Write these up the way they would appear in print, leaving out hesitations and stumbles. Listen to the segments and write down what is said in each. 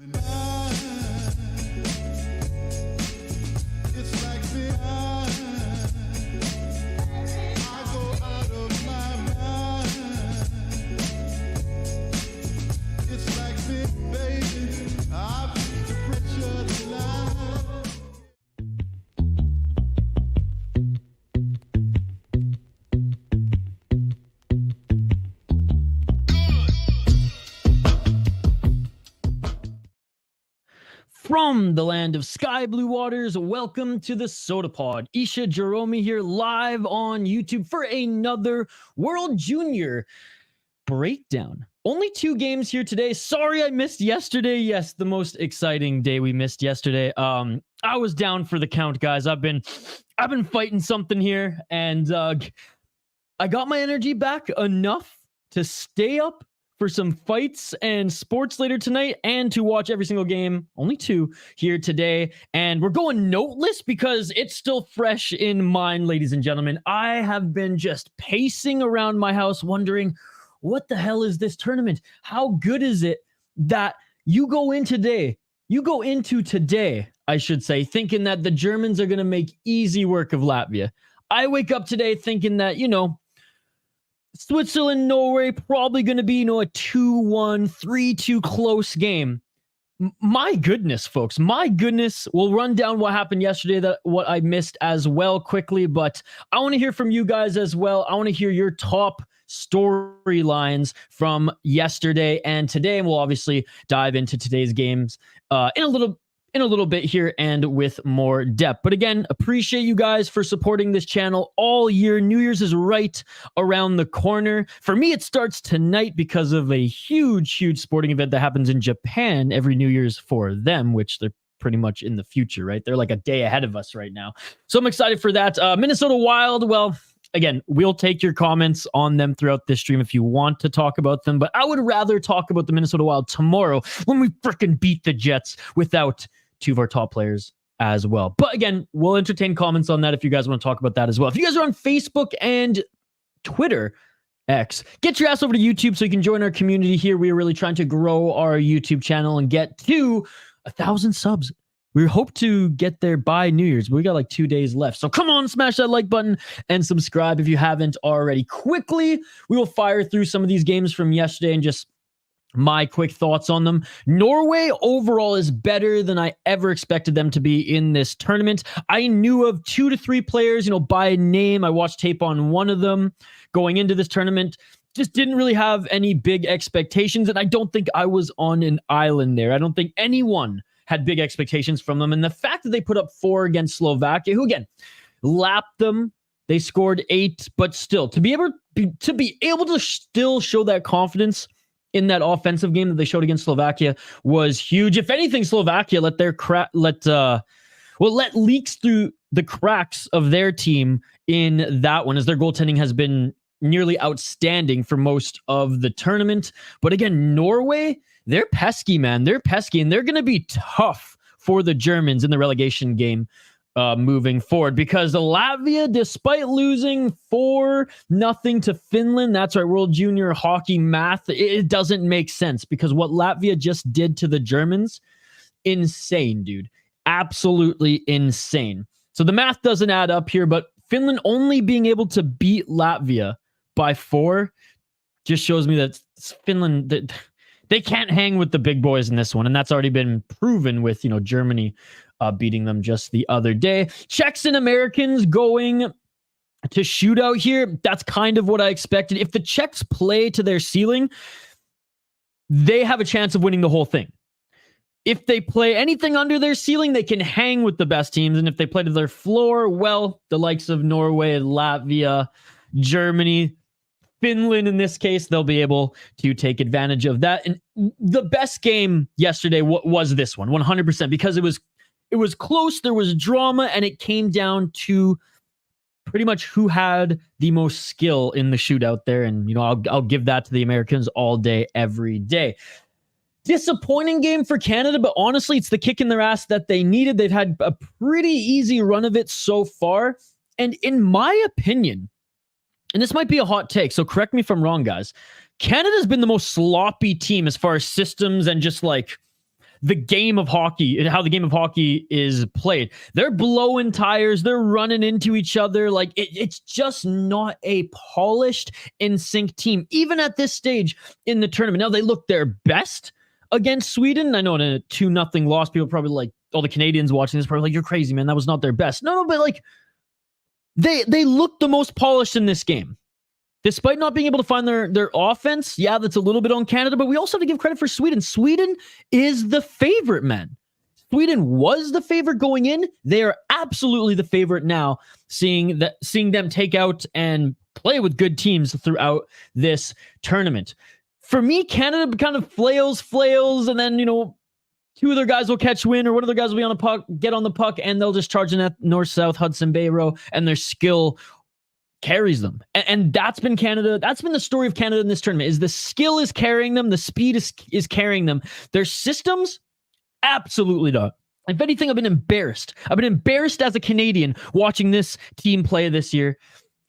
It's like I go out of my mind. It's like me, baby. I've reached the pressure line. From the land of sky blue waters, welcome to the Sota Pod. Iihf Jerome here, live on YouTube for another World Junior breakdown. Only 2 games here today. Sorry I missed yesterday. Yes, the most exciting day we missed yesterday. I was down for the count, guys. I've been fighting something here, and I got my energy back enough to stay up for some fights and sports later tonight and to watch every single game, only 2 here today. And we're going noteless because it's still fresh in mind, ladies and gentlemen. I have been just pacing around my house wondering, what the hell is this tournament? How good is it that you go into today, I should say, thinking that the Germans are going to make easy work of Latvia. I wake up today thinking that, Switzerland, Norway, probably going to be, a 2-1, 3-2 close game. My goodness, folks. My goodness. We'll run down what happened yesterday, what I missed as well quickly, but I want to hear from you guys as well. I want to hear your top storylines from yesterday and today, and we'll obviously dive into today's games in a little bit here and with more depth. But again, appreciate you guys for supporting this channel all year. New Year's is right around the corner. For me, it starts tonight because of a huge sporting event that happens in Japan every New Year's for them, which they're pretty much in the future, right? They're like a day ahead of us right now. So I'm excited for that. Minnesota Wild, well, again, we'll take your comments on them throughout this stream if you want to talk about them, but I would rather talk about the Minnesota Wild tomorrow when we freaking beat the Jets without 2 of our top players as well. But again, we'll entertain comments on that if you guys want to talk about that as well. If you guys are on Facebook and Twitter, X, get your ass over to YouTube so you can join our community here. We are really trying to grow our YouTube channel and get to 1,000 subs. We hope to get there by New Year's, but we got like 2 days left. So come on, smash that like button and subscribe if you haven't already. Quickly, we will fire through some of these games from yesterday and just my quick thoughts on them. Norway overall is better than I ever expected them to be in this tournament. I knew of 2 to 3 players, by name. I watched tape on one of them going into this tournament. Just didn't really have any big expectations, and I don't think I was on an island there. I don't think anyone had big expectations from them. And the fact that they put up 4 against Slovakia, who again lapped them, they scored 8, but still to be able to still show that confidence in that offensive game that they showed against Slovakia was huge. If anything, Slovakia let leaks through the cracks of their team in that one, as their goaltending has been nearly outstanding for most of the tournament. But again, Norway, they're pesky, man. They're pesky, and they're going to be tough for the Germans in the relegation game moving forward, because Latvia, despite losing 4-0 to Finland, that's right, World Junior Hockey math, it doesn't make sense, because what Latvia just did to the Germans, insane, dude. Absolutely insane. So the math doesn't add up here, but Finland only being able to beat Latvia by 4 just shows me that Finland, they can't hang with the big boys in this one, and that's already been proven with, Germany beating them just the other day. Czechs and Americans going to shootout here. That's kind of what I expected. If the Czechs play to their ceiling, they have a chance of winning the whole thing. If they play anything under their ceiling, they can hang with the best teams. And if they play to their floor, well, the likes of Norway, Latvia, Germany, Finland in this case, they'll be able to take advantage of that. And the best game yesterday was this one, 100%, because it was close, there was drama, and it came down to pretty much who had the most skill in the shootout there. And, I'll give that to the Americans all day, every day. Disappointing game for Canada, but honestly, it's the kick in their ass that they needed. They've had a pretty easy run of it so far. And in my opinion, and this might be a hot take, so correct me if I'm wrong, guys, Canada's been the most sloppy team as far as systems and just like the game of hockey and how the game of hockey is played. They're blowing tires. They're running into each other. Like it's just not a polished, in sync team, even at this stage in the tournament. Now they look their best against Sweden. I know in a 2-0 loss, people probably like, all the Canadians watching this probably like, you're crazy, man. That was not their best. No, but like they look the most polished in this game. Despite not being able to find their offense, yeah, that's a little bit on Canada, but we also have to give credit for Sweden. Sweden is the favorite, man. Sweden was the favorite going in. They are absolutely the favorite now, seeing them take out and play with good teams throughout this tournament. For me, Canada kind of flails, and then, two of their guys will catch wind, or one of their guys will be on a puck, get on the puck, and they'll just charge in that north-south Hudson Bay row, and their skill carries them. And that's been Canada. That's been the story of Canada in this tournament, is the skill is carrying them. The speed is carrying them. Their systems, absolutely not. If anything, I've been embarrassed. I've been embarrassed as a Canadian watching this team play this year.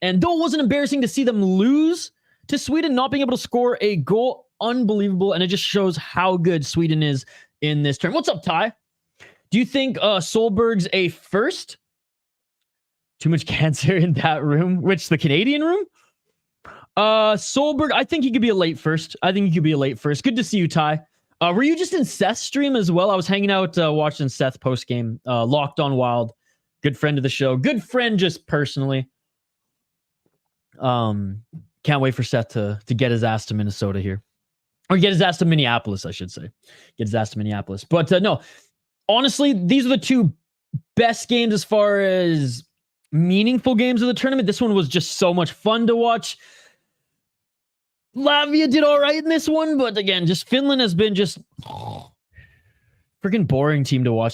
And though it wasn't embarrassing to see them lose to Sweden, not being able to score a goal, unbelievable. And it just shows how good Sweden is in this tournament. What's up, Ty? Do you think Solberg's a first? Too much cancer in that room. Which, the Canadian room? Solberg, I think he could be a late first. Good to see you, Ty. Were you just in Seth's stream as well? I was hanging out watching Seth post-game. Locked on Wild. Good friend of the show. Good friend just personally. Can't wait for Seth to get his ass to Minnesota here. Or get his ass to Minneapolis, I should say. Get his ass to Minneapolis. But no, honestly, these are the two best games as far as meaningful games of the tournament. This one was just so much fun to watch. Latvia did all right in this one, but again, just Finland has been just freaking boring team to watch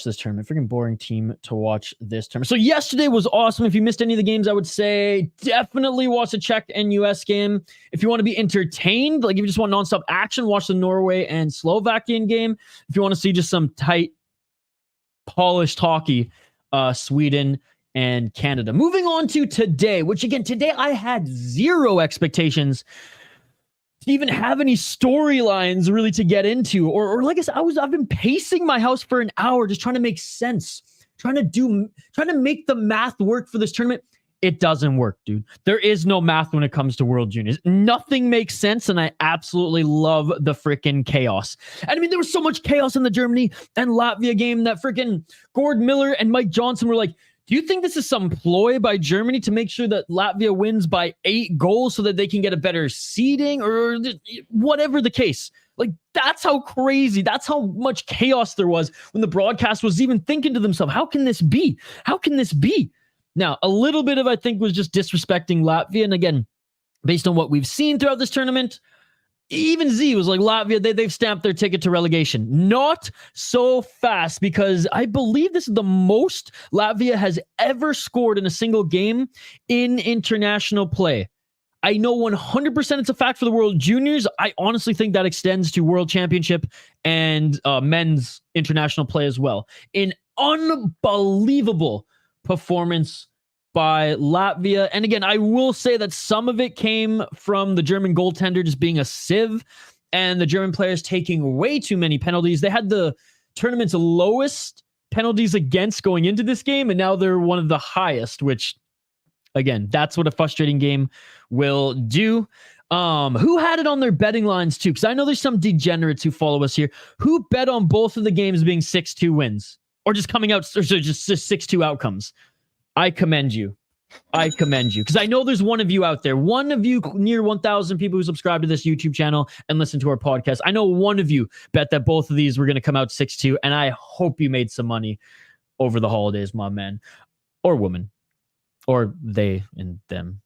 this tournament. So yesterday was awesome. If you missed any of the games, I would say definitely watch the Czech and US game. If you want to be entertained, like if you just want nonstop action, watch the Norway and Slovakian game. If you want to see just some tight, polished hockey, Sweden and Canada. Moving on to today, which again, today I had zero expectations to even have any storylines really to get into, or like I said, I've been pacing my house for an hour, just trying to make sense, trying to make the math work for this tournament. It doesn't work, dude. There is no math when it comes to World Juniors. Nothing makes sense, and I absolutely love the freaking chaos. And I mean, there was so much chaos in the Germany and Latvia game that freaking Gord Miller and Mike Johnson were like, do you think this is some ploy by Germany to make sure that Latvia wins by 8 goals so that they can get a better seeding, or whatever the case? Like, that's how crazy, that's how much chaos there was when the broadcast was even thinking to themselves, how can this be? How can this be? Now, a little bit of, I think, was just disrespecting Latvia. And again, based on what we've seen throughout this tournament, even Z was like, Latvia, they've stamped their ticket to relegation. Not so fast, because I believe this is the most Latvia has ever scored in a single game in international play. I know 100% it's a fact for the World Juniors. I honestly think that extends to World Championship and men's international play as well. An unbelievable performance by Latvia. And again, I will say that some of it came from the German goaltender just being a sieve and the German players taking way too many penalties. They had the tournament's lowest penalties against going into this game, and now they're one of the highest, which, again, that's what a frustrating game will do. Who had it on their betting lines too? Because I know there's some degenerates who follow us here who bet on both of the games being 6-2 wins, or just coming out, or just 6-2 outcomes. I commend you. Because I know there's one of you out there, one of you near 1,000 people who subscribe to this YouTube channel and listen to our podcast. I know one of you bet that both of these were going to come out 6-2, and I hope you made some money over the holidays, my man. Or woman. Or they and them.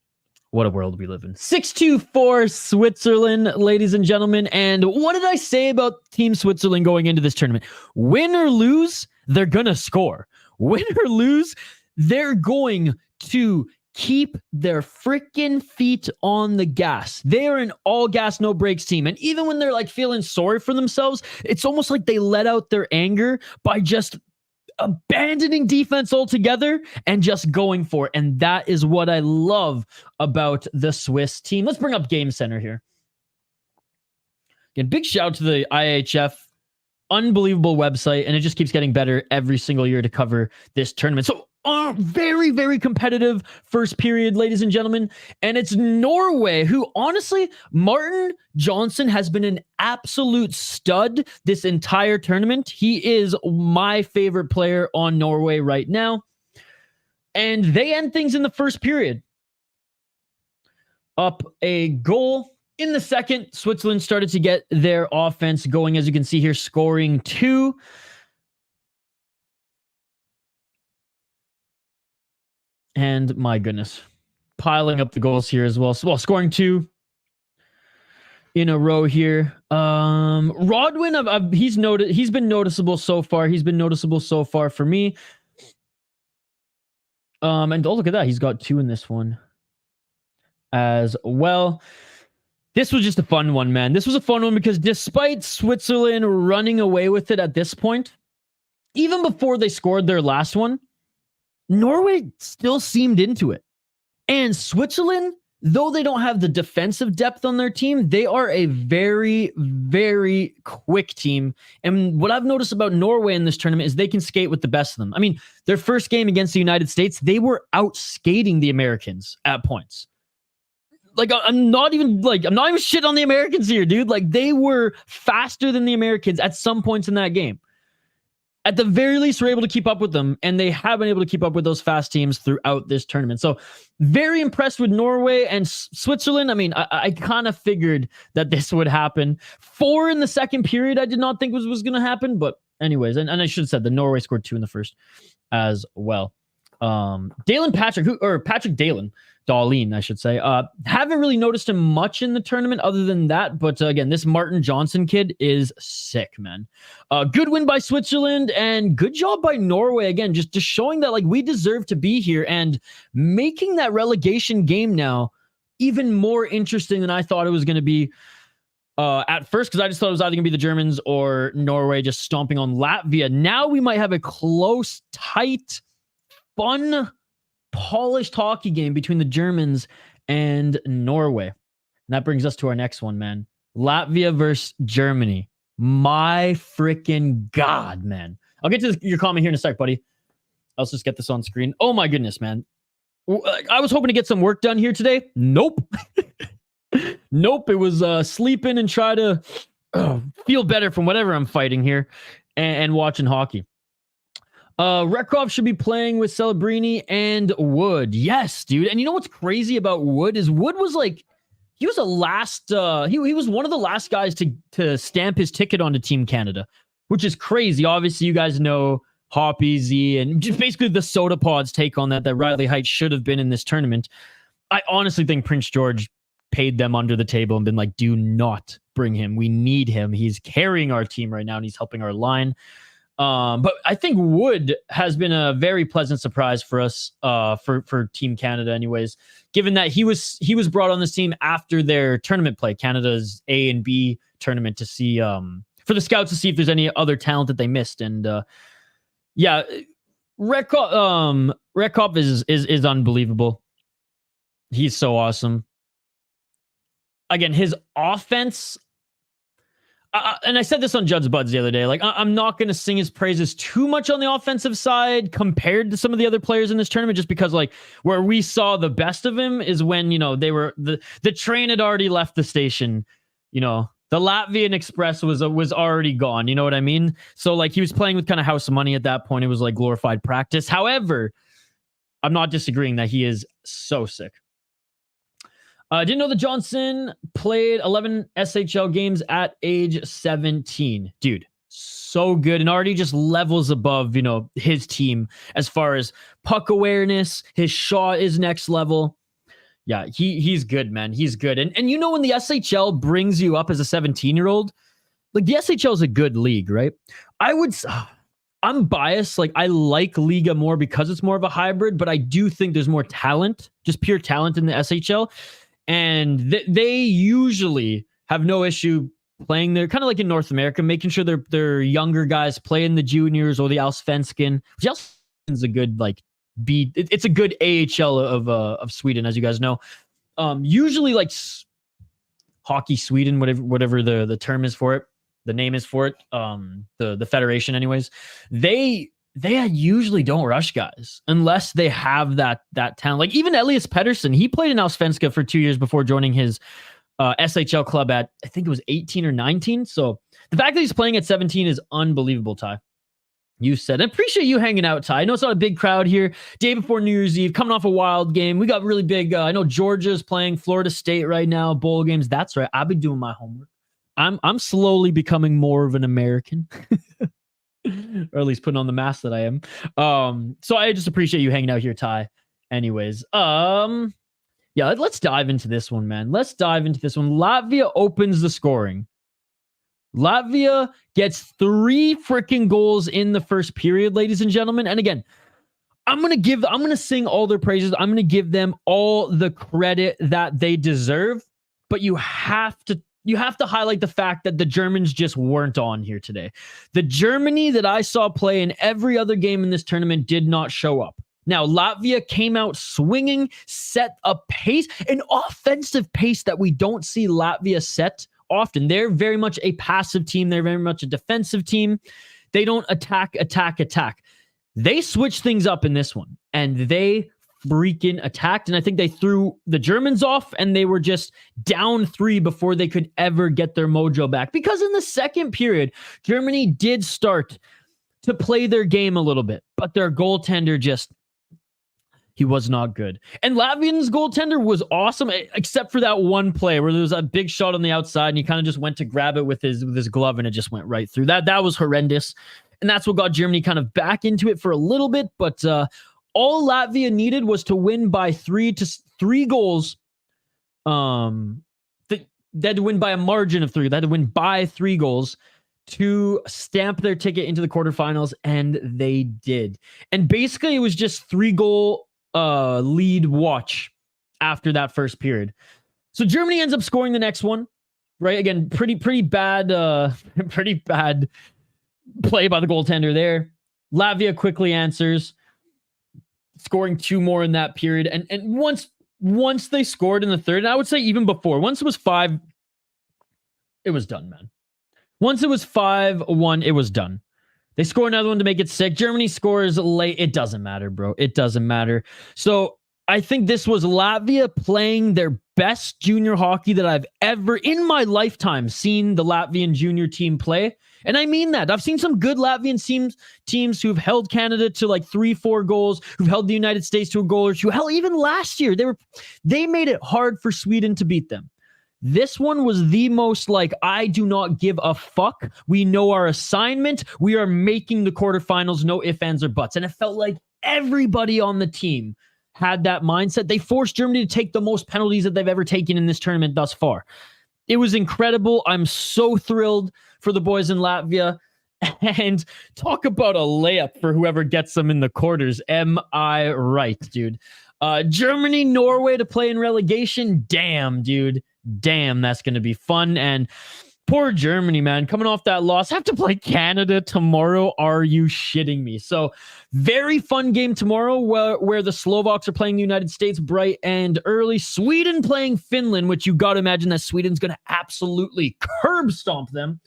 What a world we live in. 6-2 for Switzerland, ladies and gentlemen. And what did I say about Team Switzerland going into this tournament? Win or lose, they're going to score. Win or lose, they're going to keep their freaking feet on the gas. They are an all gas, no brakes team. And even when they're like feeling sorry for themselves, it's almost like they let out their anger by just abandoning defense altogether and just going for it. And that is what I love about the Swiss team. Let's bring up Game Center here. Again, big shout out to the IHF unbelievable website, and it just keeps getting better every single year to cover this tournament. So very, very competitive first period, ladies and gentlemen. And it's Norway, who honestly, Martin Johnson has been an absolute stud this entire tournament. He is my favorite player on Norway right now. And they end things in the first period. Up a goal. In the second, Switzerland started to get their offense going, as you can see here, scoring 2. And my goodness, piling up the goals here as well. So, scoring 2 in a row here. Rodwin, he's been noticeable so far. He's been noticeable so far for me. And look at that, he's got 2 in this one as well. This was just a fun one, man. This was a fun one because despite Switzerland running away with it at this point, even before they scored their last one, Norway still seemed into it. And Switzerland, though they don't have the defensive depth on their team, they are a very, very quick team. And what I've noticed about Norway in this tournament is they can skate with the best of them. I mean, their first game against the United States, they were out skating the Americans at points. Like, I'm not even shit on the Americans here, dude. Like, they were faster than the Americans at some points in that game. At the very least, we're able to keep up with them, and they have been able to keep up with those fast teams throughout this tournament. So very impressed with Norway and Switzerland. I mean, I kind of figured that this would happen. 4 in the second period, I did not think was going to happen. But anyways, and I should have said that Norway scored 2 in the first as well. Patrick Dahlin, I should say. Haven't really noticed him much in the tournament other than that. But again, this Martin Johnson kid is sick, man. Good win by Switzerland and good job by Norway. Again, just showing that like we deserve to be here and making that relegation game now even more interesting than I thought it was going to be at first, because I just thought it was either going to be the Germans or Norway just stomping on Latvia. Now we might have a close, tight, fun, polished hockey game between the Germans and Norway. And that brings us to our next one, man. Latvia versus Germany. My freaking God, man. I'll get to your comment here in a sec, buddy. I'll just get this on screen. Oh my goodness, man. I was hoping to get some work done here today. Nope. Nope. It was sleeping and try to feel better from whatever I'm fighting here and watching hockey. Rekov should be playing with Celebrini and Wood. Yes, dude. And you know what's crazy about Wood is Wood was like, he was he was one of the last guys to stamp his ticket onto Team Canada, which is crazy. Obviously, you guys know Hoppy, Z, and just basically the Sota Pod's take on that Riley Height should have been in this tournament. I honestly think Prince George paid them under the table and been like, do not bring him. We need him. He's carrying our team right now, and he's helping our line. But I think Wood has been a very pleasant surprise for us, for Team Canada anyways, given that he was brought on this team after their tournament play, Canada's A and B tournament, to see, for the scouts to see if there's any other talent that they missed. And, yeah, Rekop is unbelievable. He's so awesome. Again, his offense, and I said this on Judd'z Budz the other day, like, I'm not going to sing his praises too much on the offensive side compared to some of the other players in this tournament, just because, like, where we saw the best of him is when, you know, they were, the train had already left the station, you know, the Latvian Express was already gone. You know what I mean? So, like, he was playing with kind of house money at that point. It was like glorified practice. However, I'm not disagreeing that he is so sick. I didn't know that Johnson played 11 SHL games at age 17. Dude, so good, and already just levels above, you know, his team as far as puck awareness. His shot is next level. Yeah, he's good, man. He's good. And you know, when the SHL brings you up as a 17-year-old, like, the SHL is a good league, right? I'm biased. Like, I like Liga more because it's more of a hybrid, but I do think there's more talent, just pure talent in the SHL. And they usually have no issue playing there, kind of like in North America, making sure their younger guys play in the juniors or the Allsvenskan. Allsvenskan's a good, like, it's a good AHL of Sweden, as you guys know. Usually, like, hockey Sweden, whatever the term is for it, the name is for it, the federation anyways, they usually don't rush guys unless they have that talent. Like even Elias Pettersson, he played in Allsvenskan for 2 years before joining his SHL club at, I think it was 18 or 19. So the fact that he's playing at 17 is unbelievable, Ty. You said, I appreciate you hanging out, Ty. I know it's not a big crowd here. Day before New Year's Eve, coming off a Wild game. We got really big. I know Georgia's playing Florida State right now, bowl games. That's right. I've been doing my homework. I'm slowly becoming more of an American, or at least putting on the mask that I am. So I just appreciate you hanging out here, Ty. Anyways, yeah, let's dive into this one, man. Let's dive into this one. Latvia opens the scoring. Latvia gets 3 freaking goals in the first period, ladies and gentlemen. And again, I'm going to sing all their praises. I'm going to give them all the credit that they deserve. But you have to highlight the fact that the Germans just weren't on here today. The Germany that I saw play in every other game in this tournament did not show up. Now, Latvia came out swinging, set a pace, an offensive pace that we don't see Latvia set often. They're very much a passive team. They're very much a defensive team. They don't attack. They switched things up in this one, and they freaking attacked. And I think they threw the Germans off, and they were just down 3 before they could ever get their mojo back. Because in the second period, Germany did start to play their game a little bit, but their goaltender he was not good. And Latvian's goaltender was awesome, except for that one play where there was a big shot on the outside and he kind of just went to grab it with his glove and it just went right through. That was horrendous. And that's what got Germany kind of back into it for a little bit. But all Latvia needed was to win by 3 goals. They had to win by a margin of 3. They had to win by 3 goals to stamp their ticket into the quarterfinals, and they did. And basically it was just 3-goal lead watch after that first period. So Germany ends up scoring the next one, right? Again, pretty bad play by the goaltender there. Latvia quickly answers, scoring 2 more in that period. And once they scored in the third, and I would say even before, once it was 5, it was done, man. Once it was 5-1, it was done. They score another one to make it 6. Germany scores late. It doesn't matter, bro. It doesn't matter. So I think this was Latvia playing their best junior hockey that I've ever in my lifetime seen the Latvian junior team play. And I mean that. I've seen some good Latvian teams who've held Canada to like 3-4 goals, who've held the United States to a goal or 2. Hell, even last year, they made it hard for Sweden to beat them. This one was the most like, I do not give a fuck. We know our assignment. We are making the quarterfinals. No ifs, ands, or buts. And it felt like everybody on the team had that mindset. They forced Germany to take the most penalties that they've ever taken in this tournament thus far. It was incredible. I'm so thrilled for the boys in Latvia. And talk about a layup for whoever gets them in the quarters. Am I right, dude? Germany, Norway to play in relegation. Damn, dude. Damn, that's going to be fun. And poor Germany, man, coming off that loss, have to play Canada tomorrow. Are you shitting me? So very fun game tomorrow where the Slovaks are playing the United States bright and early. Sweden playing Finland, which you got to imagine that Sweden's going to absolutely curb stomp them.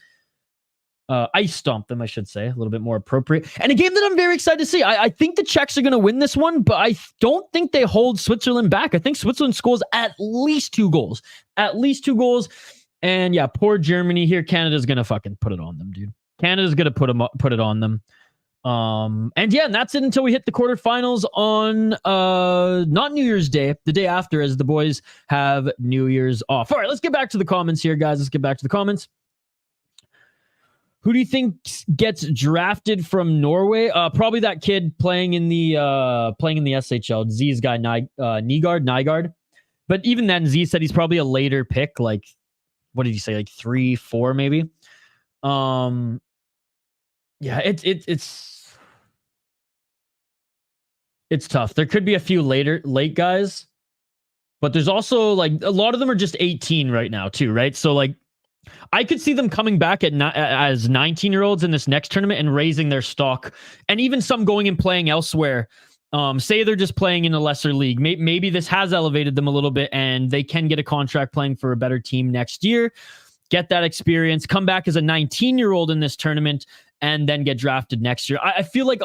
Ice stomp them, I should say, a little bit more appropriate. And a game that I'm very excited to see. I think the Czechs are going to win this one, but I don't think they hold Switzerland back. I think Switzerland scores at least 2 goals. At least 2 goals. And yeah, poor Germany here. Canada's going to fucking put it on them, dude. Canada's going to put it on them. And yeah, and that's it until we hit the quarterfinals on not New Year's Day, the day after, as the boys have New Year's off. All right, let's get back to the comments here, guys. Let's get back to the comments. Who do you think gets drafted from Norway? Probably that kid playing in the SHL, Z's guy, Nygaard. But even then, Z said he's probably a later pick. Like, what did he say? Like 3, 4, maybe. Yeah, it's tough. There could be a few late guys, but there's also like a lot of them are just 18 right now too, right? So like, I could see them coming back as 19-year-olds in this next tournament and raising their stock, and even some going and playing elsewhere. Say they're just playing in a lesser league. Maybe this has elevated them a little bit, and they can get a contract playing for a better team next year. get that experience, come back as a 19-year-old in this tournament, and then get drafted next year. I feel like,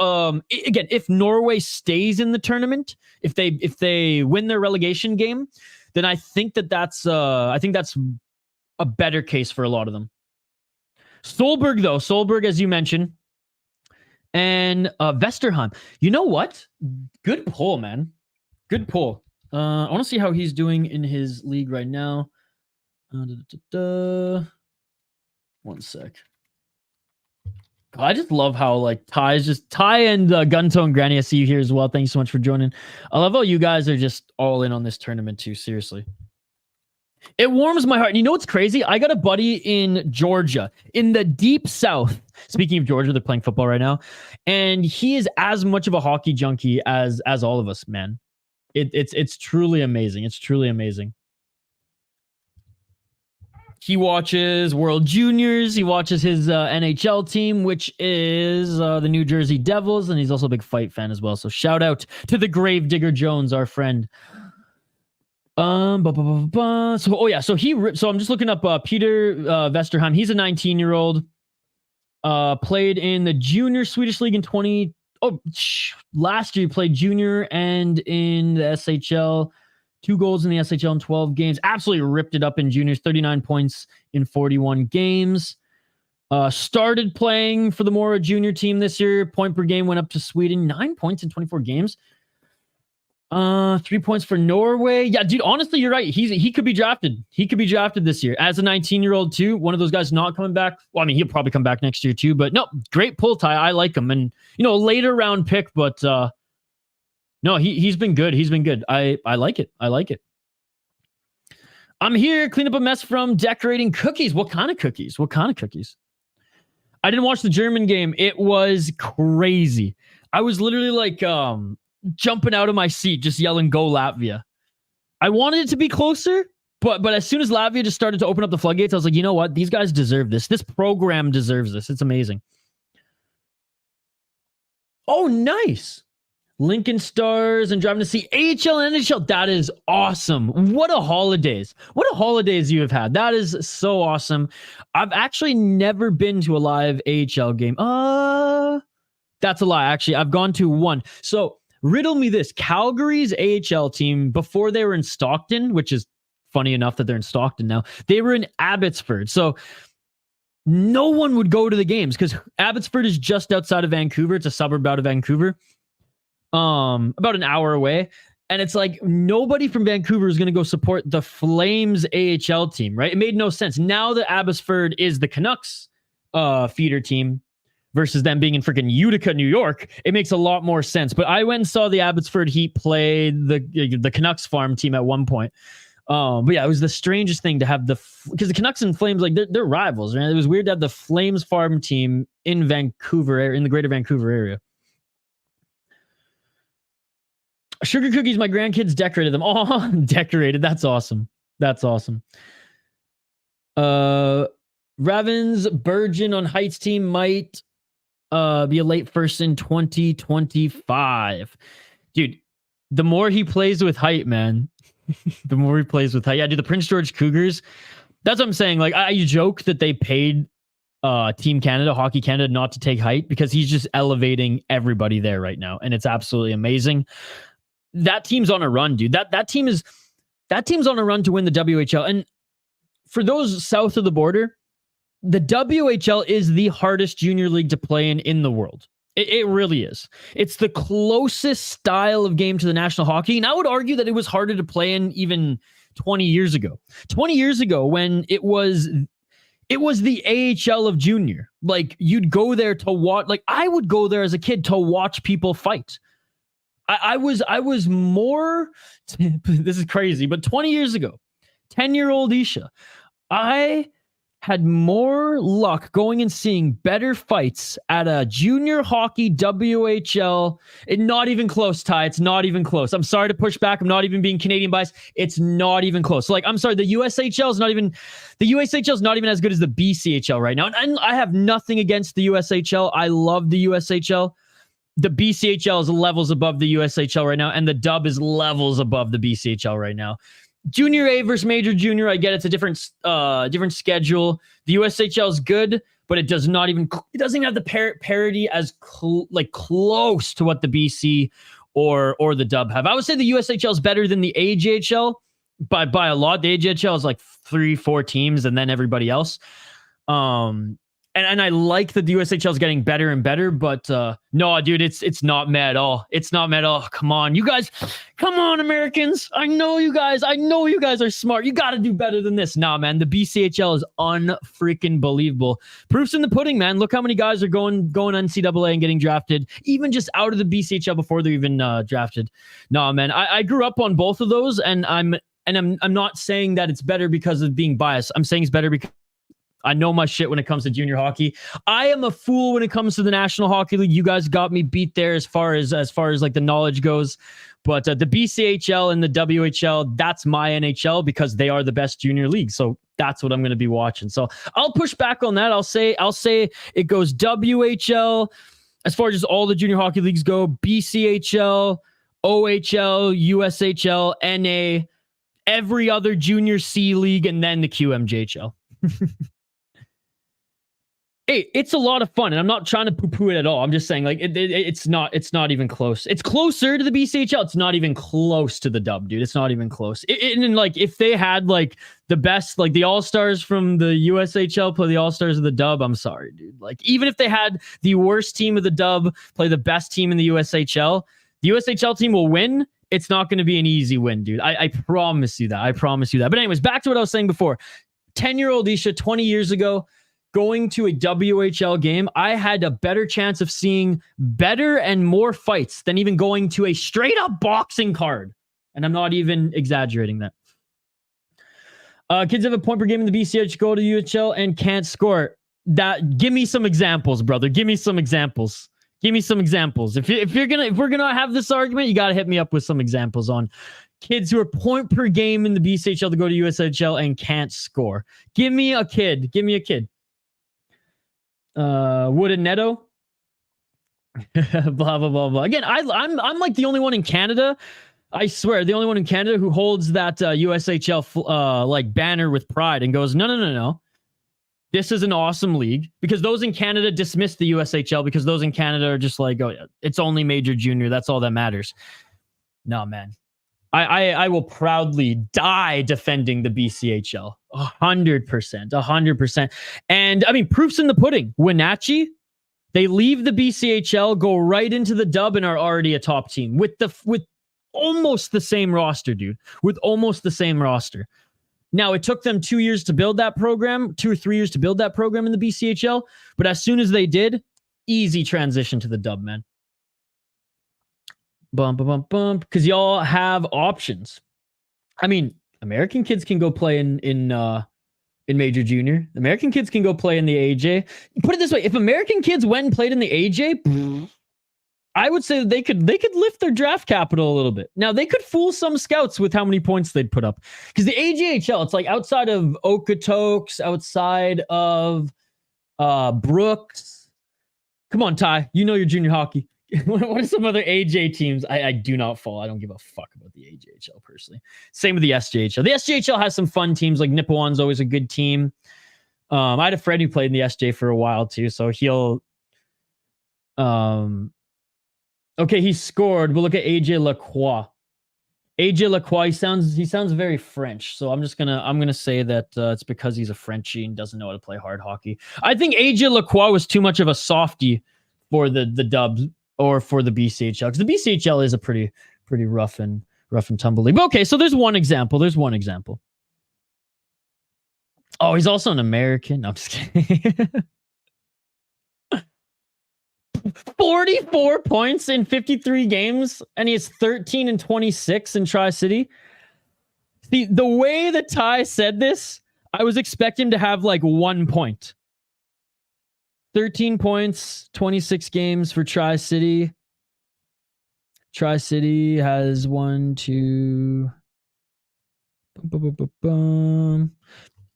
again, if Norway stays in the tournament, if they win their relegation game, then I think that's a better case for a lot of them. Solberg, as you mentioned, and Vesterheim. You know what? Good pull, man. Good pull. I want to see how he's doing in his league right now. 1 sec. God, I just love how like Ty and Guntone Granny, I see you here as well. Thank you so much for joining. I love how you guys are just all in on this tournament too. Seriously. It warms my heart. And you know what's crazy? I got a buddy in Georgia, in the deep south. Speaking of Georgia, they're playing football right now. And he is as much of a hockey junkie as all of us, man. It's truly amazing. It's truly amazing. He watches World Juniors. He watches his NHL team, which is the New Jersey Devils. And he's also a big fight fan as well. So shout out to the Gravedigger Jones, our friend. So I'm just looking up Peter Vesterheim. He's a 19-year-old. Played in the junior Swedish league in last year he played junior and in the SHL. 2 goals in the SHL in 12 games. Absolutely ripped it up in juniors. 39 points in 41 games. Started playing for the Mora junior team this year. Point per game went up to Sweden. 9 points in 24 games. 3 points for Norway. Yeah, dude, honestly, you're right. He could be drafted. He could be drafted this year as a 19-year-old too. One of those guys not coming back. Well, I mean, he'll probably come back next year too, but no, great pull, Ty. I like him. And, later round pick, but no, he's been good. He's been good. I like it. I like it. I'm here, clean up a mess from decorating cookies. What kind of cookies? I didn't watch the German game. It was crazy. I was literally like, jumping out of my seat, just yelling, "Go Latvia!" I wanted it to be closer, but as soon as Latvia just started to open up the floodgates, I was like, you know what? These guys deserve this. This program deserves this. It's amazing. Oh, nice. Lincoln Stars and driving to see AHL and NHL. That is awesome. What a holidays. What a holidays you have had. That is so awesome. I've actually never been to a live AHL game. That's a lie. Actually, I've gone to one. So riddle me this. Calgary's AHL team, before they were in Stockton, which is funny enough that they're in Stockton now, they were in Abbotsford. So no one would go to the games because Abbotsford is just outside of Vancouver. It's a suburb out of Vancouver, about an hour away. And it's like nobody from Vancouver is going to go support the Flames AHL team, right? It made no sense. Now that Abbotsford is the Canucks feeder team, versus them being in freaking Utica, New York, it makes a lot more sense. But I went and saw the Abbotsford Heat play the Canucks farm team at one point. But yeah, it was the strangest thing to have because the Canucks and Flames, like they're rivals, right? It was weird to have the Flames farm team in Vancouver, in the greater Vancouver area. Sugar cookies, my grandkids decorated them. Oh, decorated. That's awesome. That's awesome. Ravens Burgeon on Heights team might be a late first in 2025. Dude, the more he plays with height, man, the more he plays with height. Yeah, dude, the Prince George Cougars, that's what I'm saying. Like, I joke that they paid Team Canada, Hockey Canada, not to take height because he's just elevating everybody there right now. And it's absolutely amazing. That team's on a run, dude. That team's on a run to win the WHL. And for those south of the border, the WHL is the hardest junior league to play in the world. It really is. It's the closest style of game to the National Hockey. And I would argue that it was harder to play in even 20 years ago. 20 years ago when it was the AHL of junior. Like you'd go there to watch, like I would go there as a kid to watch people fight. I was more, this is crazy, but 20 years ago, 10-year-old Isha, I had more luck going and seeing better fights at a junior hockey WHL. Not even close, Ty. It's not even close. I'm sorry to push back. I'm not even being Canadian biased. It's not even close. So like, I'm sorry, the USHL is not even as good as the BCHL right now. And I have nothing against the USHL. I love the USHL. The BCHL is levels above the USHL right now, and the dub is levels above the BCHL right now. Junior A versus Major Junior, I get it's a different schedule. The USHL is good, but it doesn't even have the parity as close to what the BC or the Dub have. I would say the USHL is better than the AJHL by a lot. The AJHL is like 3-4 teams and then everybody else. And I like that the USHL is getting better and better, but no, dude, it's not mad at all. It's not mad at all. Come on, you guys. Come on, Americans. I know you guys are smart. You got to do better than this. Nah, man, the BCHL is unfreaking believable. Proof's in the pudding, man. Look how many guys are going NCAA and getting drafted, even just out of the BCHL before they're even drafted. Nah, man, I grew up on both of those, and I'm not saying that it's better because of being biased. I'm saying it's better because I know my shit when it comes to junior hockey. I am a fool when it comes to the National Hockey League. You guys got me beat there as far as like the knowledge goes. But the BCHL and the WHL, that's my NHL because they are the best junior league. So that's what I'm going to be watching. So I'll push back on that. I'll say it goes WHL as far as all the junior hockey leagues go. BCHL, OHL, USHL, NA, every other junior C league, and then the QMJHL. Hey, it's a lot of fun, and I'm not trying to poo-poo it at all. I'm just saying, like, it's not even close. It's closer to the BCHL. It's not even close to the Dub, dude. It's not even close. And like, if they had like the best, like the All-Stars from the USHL play the All-Stars of the Dub, I'm sorry, dude. Like, even if they had the worst team of the Dub play the best team in the USHL team will win. It's not going to be an easy win, dude. I promise you that. I promise you that. But anyways, back to what I was saying before. 10-year-old Isha, 20 years ago, going to a WHL game, I had a better chance of seeing better and more fights than even going to a straight up boxing card. And I'm not even exaggerating that. Kids have a point per game in the BCH, go to UHL and can't score. Give me some examples, brother. Give me some examples. Give me some examples. If we're gonna have this argument, you gotta hit me up with some examples on kids who are point per game in the BCHL to go to USHL and can't score. Give me a kid. Give me a kid. Wood and Neto. blah blah blah blah. Again, I'm like the only one in Canada. I swear, the only one in Canada who holds that USHL like banner with pride and goes, no. This is an awesome league, because those in Canada dismiss the USHL because those in Canada are just like, oh, it's only major junior. That's all that matters. No, man. I will proudly die defending the BCHL. 100%. And I mean, proof's in the pudding. Wenatchee, they leave the BCHL, go right into the Dub, and are already a top team with almost the same roster, dude. With almost the same roster. Now, it took them 2 years to build that program, 2 or 3 years to build that program in the BCHL. But as soon as they did, easy transition to the Dub, man. Bump, because y'all have options. I mean, American kids can go play in Major Junior. American kids can go play in the AJ. Put it this way: if American kids went and played in the AJ, I would say that they could lift their draft capital a little bit. Now, they could fool some scouts with how many points they'd put up, because the AJHL, it's like outside of Okotoks, outside of Brooks. Come on, Ty, you know your junior hockey. What are some other AJ teams? I do not follow. I don't give a fuck about the AJHL personally. Same with the SJHL. The SJHL has some fun teams. Like Nipawon's always a good team. I had a friend who played in the SJ for a while too, so he'll. Okay, he scored. We'll look at AJ Lacroix. AJ Lacroix, he sounds very French, so I'm gonna say that it's because he's a Frenchie and doesn't know how to play hard hockey. I think AJ Lacroix was too much of a softie for the Dubs or for the BCHL, because the BCHL is a pretty rough and tumble league. But okay, so there's one example. Oh, he's also an American. No, I'm just kidding. 44 points in 53 games, and he has 13 and 26 in Tri-City. See, the way that Ty said this, I was expecting to have like 1 point. 13 points, 26 games for Tri-City. Tri-City has 1, 2.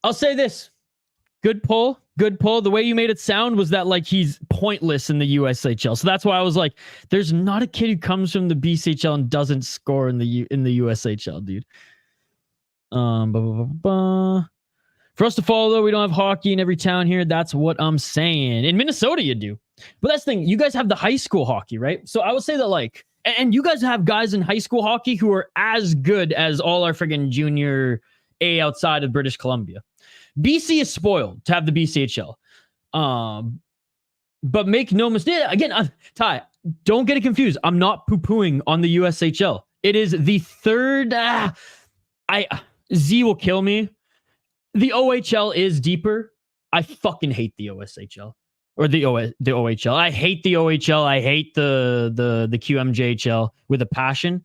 I'll say this. Good pull. The way you made it sound was that like he's pointless in the USHL. So that's why I was like, there's not a kid who comes from the BCHL and doesn't score in the USHL, dude. For us to follow, though, we don't have hockey in every town here. That's what I'm saying. In Minnesota, you do. But that's the thing. You guys have the high school hockey, right? So I would say that, like, and you guys have guys in high school hockey who are as good as all our friggin' junior A outside of British Columbia. BC is spoiled to have the BCHL. But make no mistake, again, Ty, don't get it confused. I'm not poo-pooing on the USHL. It is the third. Z will kill me. The OHL is deeper. I fucking hate the OSHL or the OHL. I hate the OHL. I hate the QMJHL with a passion.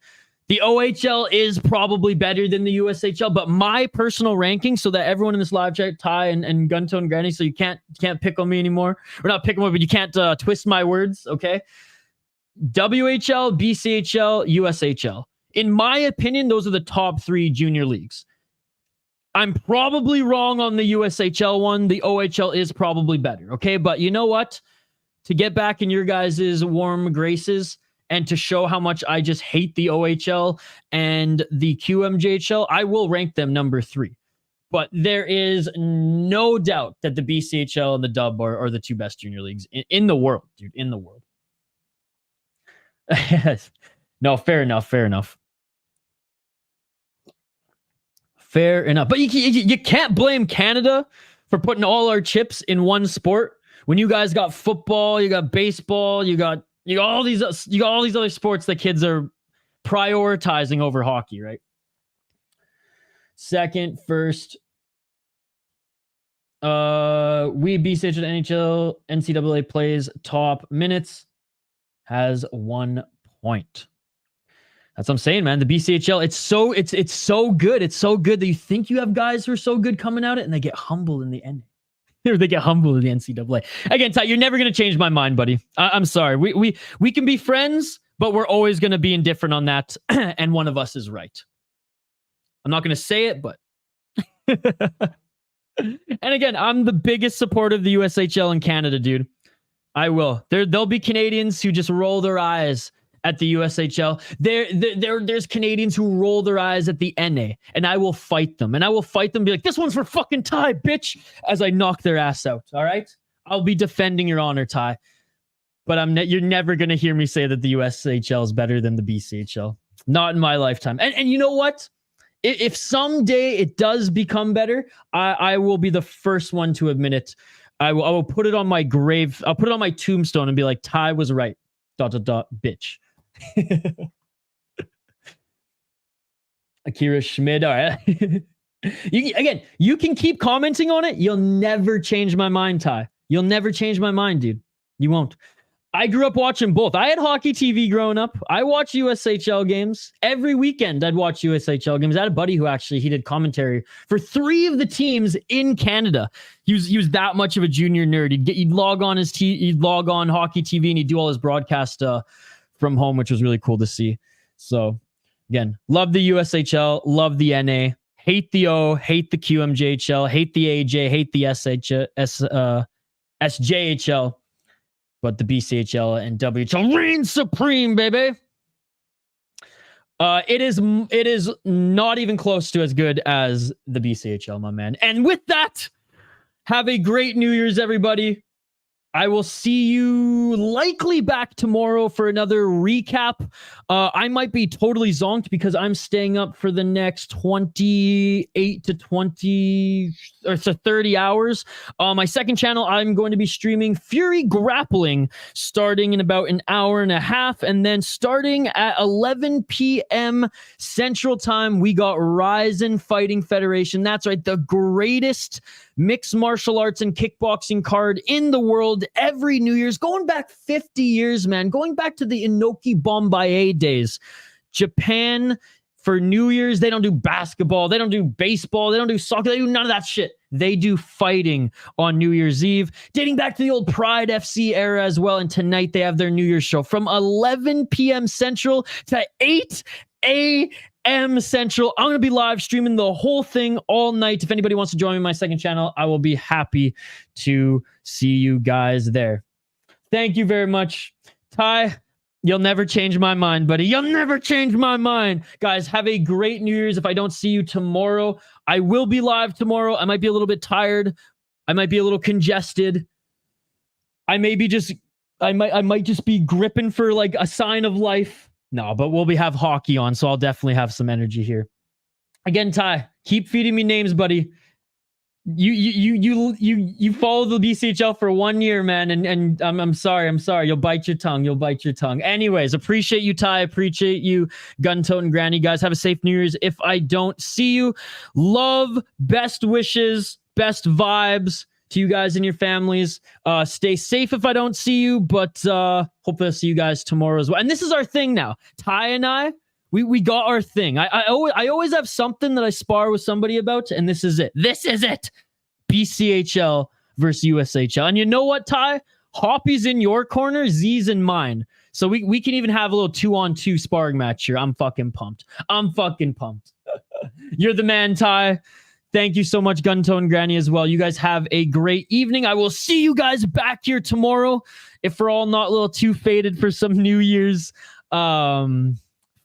The OHL is probably better than the USHL, but my personal ranking, so that everyone in this live chat, Ty and Gunto and Granny, so you can't pick on me anymore. Or not pick on me, but you can't twist my words, okay? WHL, BCHL, USHL. In my opinion, those are the top 3 junior leagues. I'm probably wrong on the USHL one. The OHL is probably better, okay? But you know what? To get back in your guys' warm graces and to show how much I just hate the OHL and the QMJHL, I will rank them number 3. But there is no doubt that the BCHL and the Dub are the 2 best junior leagues in the world, dude, in the world. No, fair enough. Fair enough. But you can't blame Canada for putting all our chips in one sport. When you guys got football, you got baseball, you got all these other sports that kids are prioritizing over hockey, right? Second, first, we BCH at NHL, NCAA plays top minutes, has 1 point. That's what I'm saying, man. The BCHL, it's so good. It's so good that you think you have guys who are so good coming out and they get humbled in the end. Or they get humbled in the NCAA. Again, Ty, you're never going to change my mind, buddy. I'm sorry. We can be friends, but we're always going to be indifferent on that. And one of us is right. I'm not going to say it, but. And again, I'm the biggest supporter of the USHL in Canada, dude. I will. There'll be Canadians who just roll their eyes at the USHL. There's Canadians who roll their eyes at the NA, and I will fight them. And I will fight them and be like, this one's for fucking Ty, bitch, as I knock their ass out, all right? I'll be defending your honor, Ty. But you're never going to hear me say that the USHL is better than the BCHL. Not in my lifetime. And you know what? If someday it does become better, I will be the first one to admit it. I will put it on my grave. I'll put it on my tombstone and be like, Ty was right. ... bitch. Akira Schmid. All right. You can keep commenting on it. You'll never change my mind, Ty. You'll never change my mind, dude. You won't. I grew up watching both. I had hockey TV growing up. I watched USHL games. Every weekend I'd watch USHL games. I had a buddy who actually, he did commentary for 3 of the teams in Canada. He was that much of a junior nerd. He'd log on he'd log on hockey TV and he'd do all his broadcast from home, which was really cool to see. So again, love the USHL, love the NA, hate the O, hate the QMJHL, hate the AJ, hate the SJHL. But the BCHL and WHL reign supreme, baby. It is not even close to as good as the BCHL, my man. And with that, have a great New Year's, everybody. I will see you likely back tomorrow for another recap. I might be totally zonked because I'm staying up for the next 28 to 20 or so 30 hours. My second channel, I'm going to be streaming Fury Grappling starting in about an hour and a half. And then starting at 11 p.m. Central Time, we got Ryzen Fighting Federation. That's right, the greatest mixed martial arts and kickboxing card in the world every New Year's, going back 50 years, man, going back to the Inoki Bombaye days. Japan, for New Year's, they don't do basketball, they don't do baseball, they don't do soccer, they do none of that shit. They do fighting on New Year's Eve, dating back to the old Pride FC era as well. And tonight they have their New Year's show from 11 p.m. Central to 8 a.m. Central. I'm going to be live streaming the whole thing all night. If anybody wants to join me on my second channel, I will be happy to see you guys there. Thank you very much. Ty, You'll never change my mind, buddy. You'll never change my mind. Guys, have a great New Year's. If I don't see you tomorrow, I will be live tomorrow. I might be a little bit tired. I might be a little congested. I might just be gripping for like a sign of life. No, but we'll have hockey on, so I'll definitely have some energy here. Again, Ty, keep feeding me names, buddy. You follow the BCHL for 1 year, man, and I'm sorry. You'll bite your tongue. Anyways, appreciate you, Ty. Appreciate you, Gun Toting Granny. Guys, have a safe New Year's. If I don't see you, love, best wishes, best vibes to you guys and your families. Stay safe if I don't see you, but hopefully I'll see you guys tomorrow as well. And this is our thing now. Ty and I, we got our thing. I always have something that I spar with somebody about, and this is it. BCHL versus USHL. And you know what, Ty? Hoppy's in your corner, Z's in mine. So we can even have a little 2-on-2 sparring match here. I'm fucking pumped. You're the man, Ty. Thank you so much, Gun Tone Granny, as well. You guys have a great evening. I will see you guys back here tomorrow. If we're all not a little too faded for some New Year's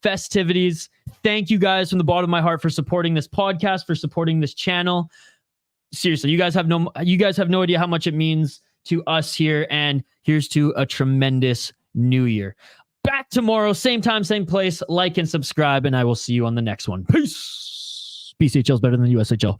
festivities. Thank you guys from the bottom of my heart for supporting this podcast, for supporting this channel. Seriously, you guys have no idea how much it means to us here, and here's to a tremendous new year. Back tomorrow, same time, same place. Like and subscribe, and I will see you on the next one. Peace. BCHL is better than USHL.